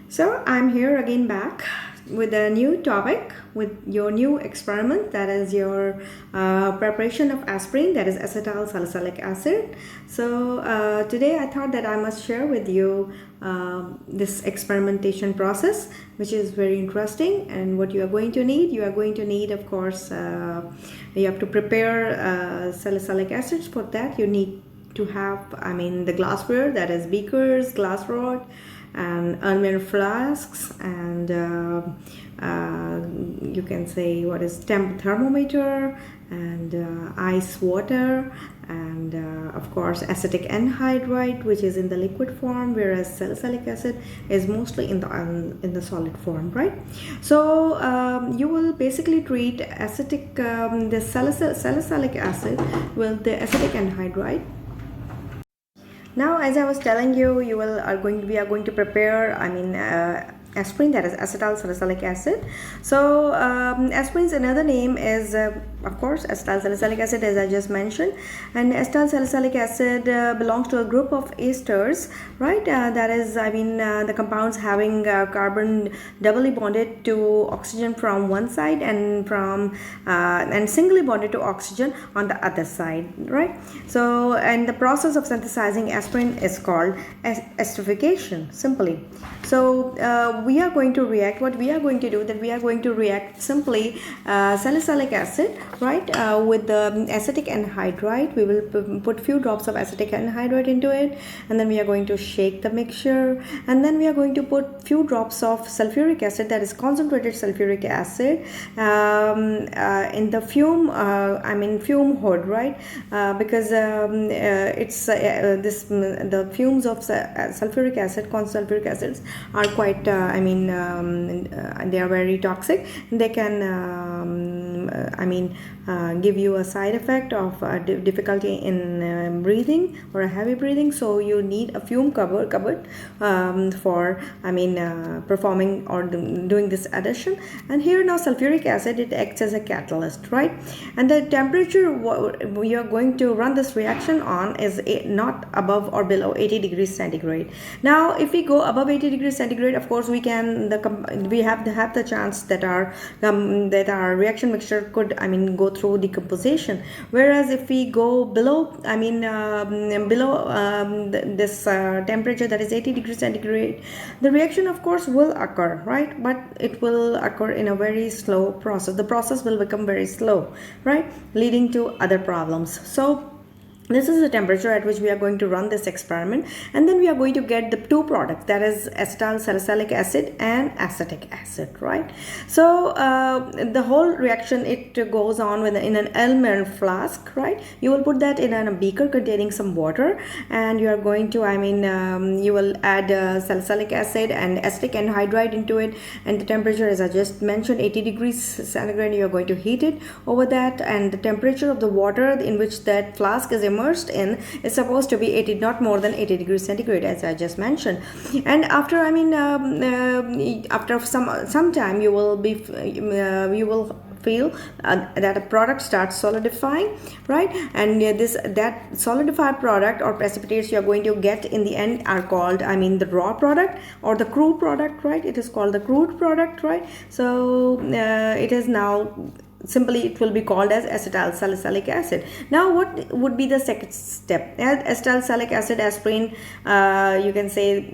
So I'm here again back with a new topic, with your new experiment, that is your preparation of aspirin, that is acetylsalicylic acid. So today I thought that I must share with you this experimentation process, which is very interesting. And what you are going to need, of course, you have to prepare salicylic acids. For that you need to have, the glassware, that is beakers, glass rod, and aluminum flasks, and you can say what is thermometer, and ice water, and of course acetic anhydride, which is in the liquid form, whereas salicylic acid is mostly in the solid form, right? So you will basically treat the salicylic acid with the acetic anhydride. Now, as I was telling you, we are going to prepare, aspirin, that is acetylsalicylic acid. So aspirin's another name is of course acetylsalicylic acid, as I just mentioned. And acetylsalicylic acid belongs to a group of esters, right? That is, the compounds having carbon doubly bonded to oxygen from one side, and singly bonded to oxygen on the other side, right? So, and the process of synthesizing aspirin is called esterification, simply. So we are going to react, what we are going to do, that we are going to react simply salicylic acid, right, with the acetic anhydride. We will put few drops of acetic anhydride into it, and then we are going to shake the mixture, and then we are going to put few drops of sulfuric acid, that is concentrated sulfuric acid, in the fume hood, right? Because it's the fumes of sulfuric acid, concentrated sulfuric acids, are quite they are very toxic. They can give you a side effect of difficulty in breathing or a heavy breathing. So you need a fume cupboard for performing or doing this addition. And here now sulfuric acid, it acts as a catalyst, right? And the temperature we are going to run this reaction on is not above or below 80 degrees centigrade. Now if we go above 80 degrees centigrade, of course we have the chance that our reaction mixture could go through decomposition. Whereas if we go below this temperature, that is 80 degrees centigrade, the reaction of course will occur, right? But it will occur in a very slow process. The process will become very slow, right, leading to other problems. So this is the temperature at which we are going to run this experiment, and then we are going to get the two products, that is acetylsalicylic acid and acetic acid, right? So the whole reaction, it goes on in an aluminum flask, right? You will put that in a beaker containing some water, and you are going to you will add salicylic acid and acetic anhydride into it, and the temperature, as I just mentioned, 80 degrees centigrade. You are going to heat it over that, and the temperature of the water in which that flask is immersed in is supposed to be not more than 80 degrees centigrade, as I just mentioned. And after after some time, you will feel that a product starts solidifying, right? And that solidified product or precipitates you are going to get in the end are called the raw product or the crude product, right? It is called the crude product, right? So it is now simply, it will be called as acetylsalicylic acid. Now what would be the second step? Acetylsalicylic acid, aspirin, you can say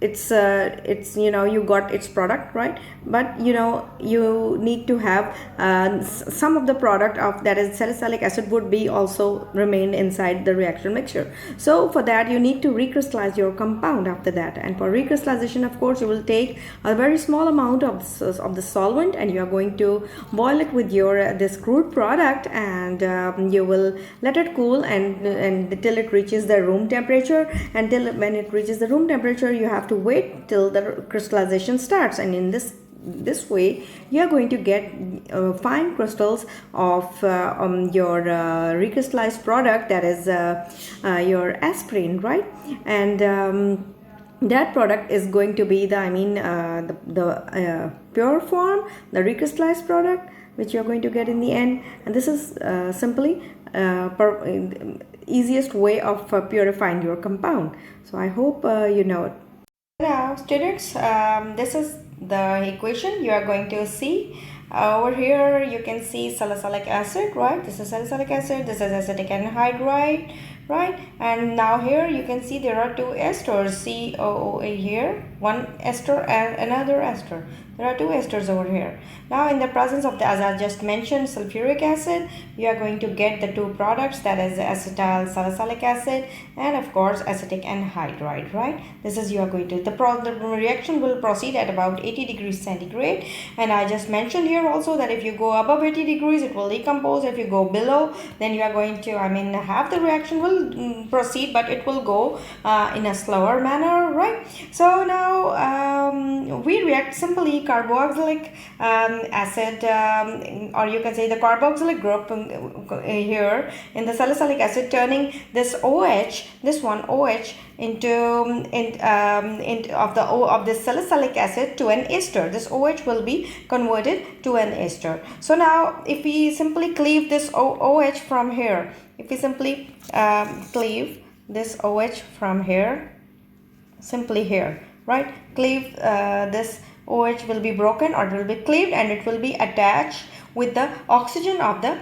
it's you got its product, right? But you need to have some of the product of that is salicylic acid would be also remain inside the reaction mixture. So for that you need to recrystallize your compound after that. And for recrystallization, of course, you will take a very small amount of the solvent, and you are going to boil it with your this crude product, and you will let it cool and till it reaches the room temperature. Until when it reaches the room temperature, you have to wait till the crystallization starts, and in this way you are going to get fine crystals of your recrystallized product, that is your aspirin, right? And that product is going to be the pure form, the recrystallized product, which you are going to get in the end. And this is simply easiest way of purifying your compound. So I hope you know it. Now, students, this is the equation you are going to see. Over here, you can see salicylic acid, right? This is salicylic acid, this is acetic anhydride, right? And now here you can see there are two esters, COOA here, one ester and another ester. There are two esters over here. Now, in the presence of the, as I just mentioned, sulfuric acid, you are going to get the two products, that is acetylsalicylic acid and of course acetic anhydride, right? This is you are going to, the reaction will proceed at about 80 degrees centigrade, and I just mentioned here also that if you go above 80 degrees it will decompose. If you go below, then you are going to, have the reaction will proceed, but it will go in a slower manner, right? So now we react simply carboxylic acid, or you can say the carboxylic group here in the salicylic acid, turning this OH, this one OH into of this salicylic acid to an ester. This OH will be converted to an ester. So now if we simply cleave this OH from here, if we simply cleave this OH from here, simply here, right, cleave this OH will be broken, or it will be cleaved, and it will be attached with the oxygen of the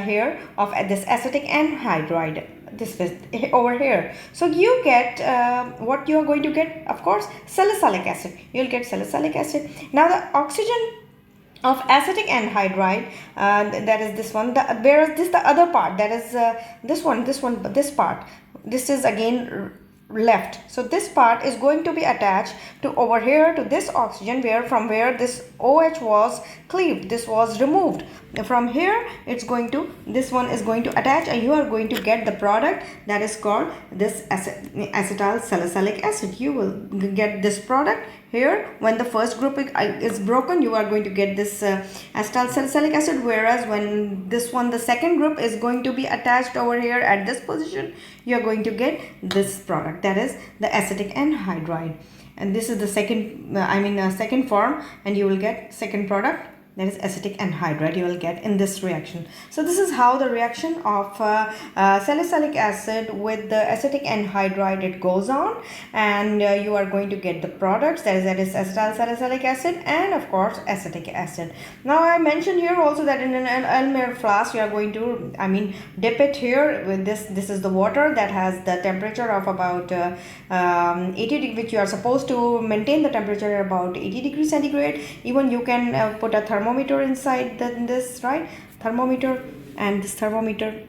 here of this acetic anhydride, this is over here. So you get what you are going to get, of course, salicylic acid. You'll get salicylic acid. Now the oxygen of acetic anhydride, that is this one, whereas this the other part, that is this part, this is again left. So this part is going to be attached to over here to this oxygen, where from where this OH was cleaved, this was removed. From here it's going to, this one is going to attach, and you are going to get the product that is called this acetylsalicylic acid. You will get this product here. When the first group is broken, you are going to get this acetylsalicylic acid, whereas when this one, the second group, is going to be attached over here at this position, you are going to get this product, that is the acetic anhydride. And this is the second second form, and you will get second product, that is acetic anhydride, you will get in this reaction. So this is how the reaction of salicylic acid with the acetic anhydride it goes on, and you are going to get the products, that is acetylsalicylic acid and of course acetic acid. Now I mentioned here also that in an Elmer flask you are going to dip it here with this is the water that has the temperature of about 80 degrees, which you are supposed to maintain the temperature about 80 degrees centigrade. Even you can put a thermometer inside this, right? Thermometer, and this thermometer,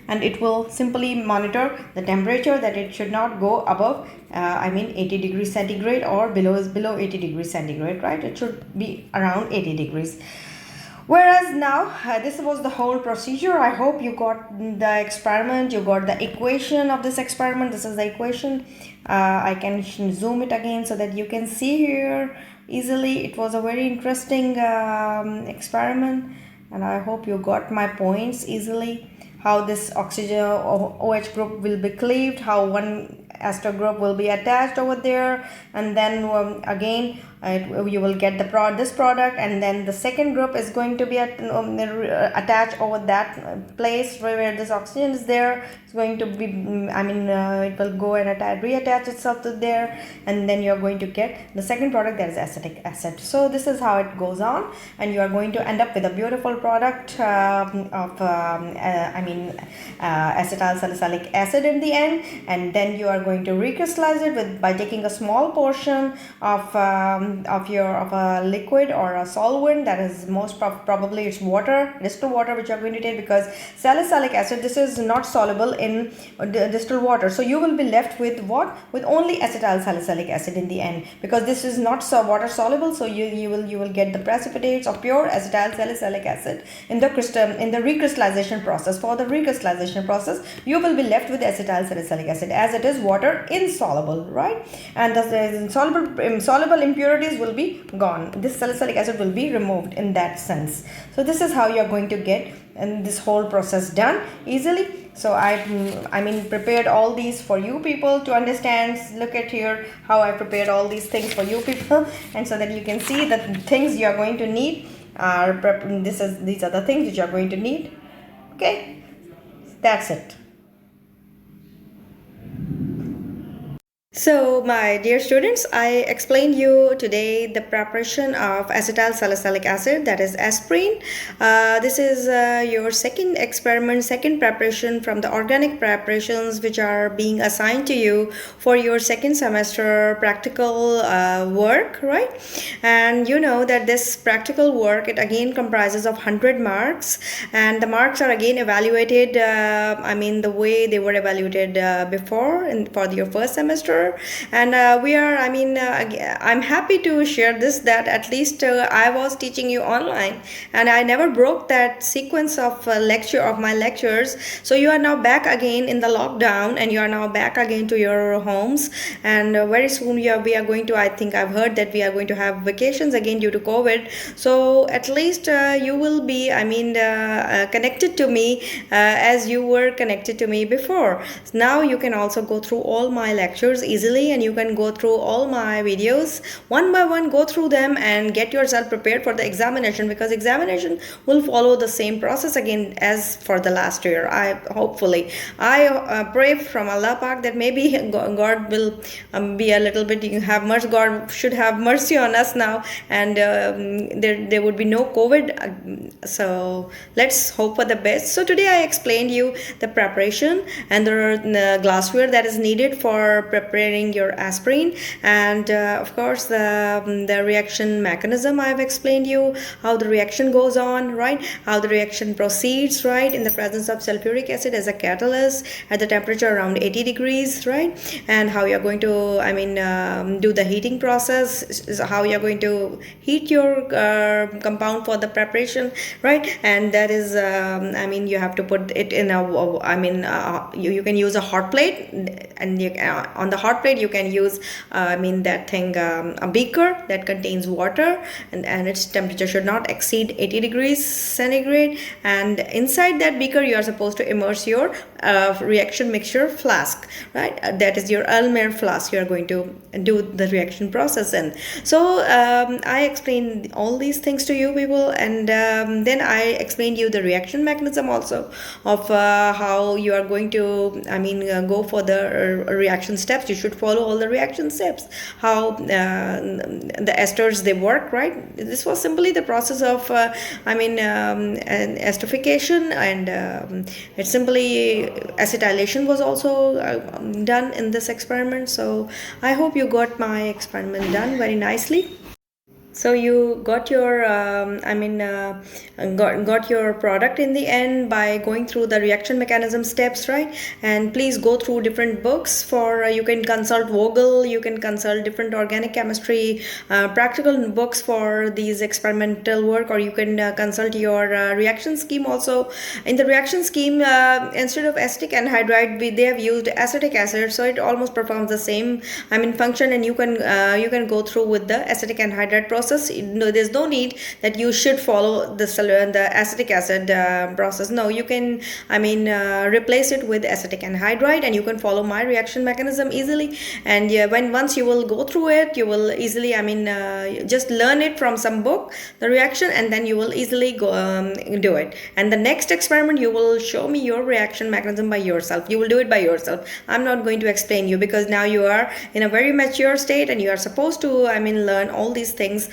and it will simply monitor the temperature, that it should not go above 80 degrees centigrade, or below 80 degrees centigrade, right? It should be around 80 degrees. Whereas now this was the whole procedure. I hope you got the experiment, you got the equation of this experiment. This is the equation. I can zoom it again so that you can see here easily. It was a very interesting experiment, and I hope you got my points easily. How this oxygen OH group will be cleaved, how one ester group will be attached over there, and then again you will get this product, and then the second group is going to be attached over that place where this oxygen is there. It's going to be it will go and reattach itself to there, and then you are going to get the second product, that is acetic acid. So this is how it goes on, and you are going to end up with a beautiful product of acetylsalicylic acid in the end, and then you are going to recrystallize it by taking a small portion of a liquid or a solvent, that is most probably it's water, distilled water, which you are going to take, because salicylic acid, this is not soluble in distilled water. So you will be left with what? With only acetylsalicylic acid in the end, because this is not water soluble. So you will get the precipitates of pure acetylsalicylic acid in the recrystallization process. For the recrystallization process, you will be left with acetylsalicylic acid, as it is water insoluble, right? And the soluble impurities will be gone. This salicylic acid will be removed in that sense. So this is how you are going to get this whole process done easily. So I prepared all these for you people to understand. Look at here how I prepared all these things for you people, and so that you can see the things you are going to need are these are the things which you are going to need. Okay, that's it. So, my dear students, I explained you today the preparation of acetylsalicylic acid, that is aspirin. This is your second experiment, second preparation from the organic preparations which are being assigned to you for your second semester practical work, right? And you know that this practical work, it again comprises of 100 marks, and the marks are again evaluated, the way they were evaluated before for your first semester. And I'm happy to share this, that at least I was teaching you online and I never broke that sequence of my lectures. So you are now back again in the lockdown, and you are now back again to your homes, and very soon we are going to, I think I've heard that we are going to have vacations again due to COVID. So at least you will be connected to me as you were connected to me before. Now you can also go through all my lectures easily, and you can go through all my videos one by one, go through them and get yourself prepared for the examination, because examination will follow the same process again as for the last year. I pray from Allah Pak that maybe God will be a little bit, you have mercy, God should have mercy on us now, and there would be no COVID. So let's hope for the best. So today I explained you the preparation and the glassware that is needed for preparing your aspirin, and of course the reaction mechanism. I've explained you how the reaction goes on, right? How the reaction proceeds, right? In the presence of sulfuric acid as a catalyst at the temperature around 80 degrees, right? And how you're going to do the heating process, how you're going to heat your compound for the preparation, right? And that is you have to put it in you can use a hot plate, and on the hot plate you can use a beaker that contains water, and its temperature should not exceed 80 degrees centigrade, and inside that beaker you are supposed to immerse your reaction mixture flask, right? That is your Elmer flask you are going to do the reaction process in. So I explained all these things to you people, and then I explained you the reaction mechanism also of how you are going to go for the reaction steps. You should follow all the reaction steps, how the esters they work, right? This was simply the process of esterification, and it's simply acetylation was also done in this experiment. So I hope you got my experiment done very nicely. So you got your got your product in the end by going through the reaction mechanism steps, right? And please go through different books for you can consult Vogel, you can consult different organic chemistry practical books for these experimental work, or you can consult your reaction scheme also. In the reaction scheme, instead of acetic anhydride, they have used acetic acid, so it almost performs the same function, and you can go through with the acetic anhydride process. There's no need that you should follow the acetic acid process. No, you can replace it with acetic anhydride, and you can follow my reaction mechanism easily. And once you will go through it, you will easily just learn it from some book, the reaction, and then you will easily go do it. And the next experiment, you will show me your reaction mechanism by yourself. You will do it by yourself. I'm not going to explain you, because now you are in a very mature state, and you are supposed to learn all these things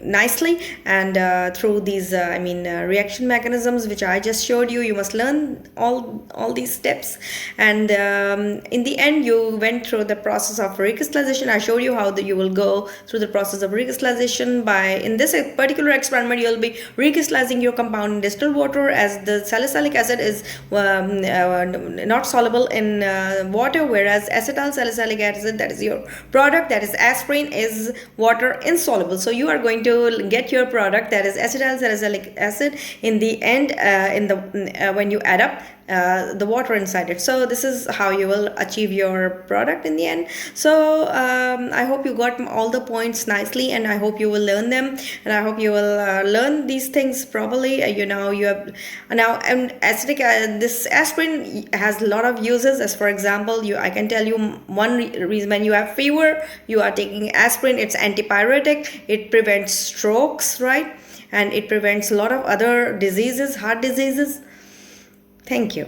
nicely, and through these reaction mechanisms which I just showed you. You must learn all these steps, and in the end you went through the process of recrystallization. I showed you how you will go through the process of recrystallization. In this particular experiment, you'll be recrystallizing your compound in distilled water, as the salicylic acid is not soluble in water, whereas acetylsalicylic acid, that is your product, that is aspirin, is water insoluble. So you are going to get your product, that is acetylsalicylic acid, in the end when you add up the water inside it. So this is how you will achieve your product in the end. So I hope you got all the points nicely, and I hope you will learn them, and I hope you will learn these things properly. You have now, and acetic this aspirin has a lot of uses. As for example, I can tell you one reason: when you have fever, you are taking aspirin. It's antipyretic, it prevents strokes, right? And it prevents a lot of other diseases, heart diseases. Thank you.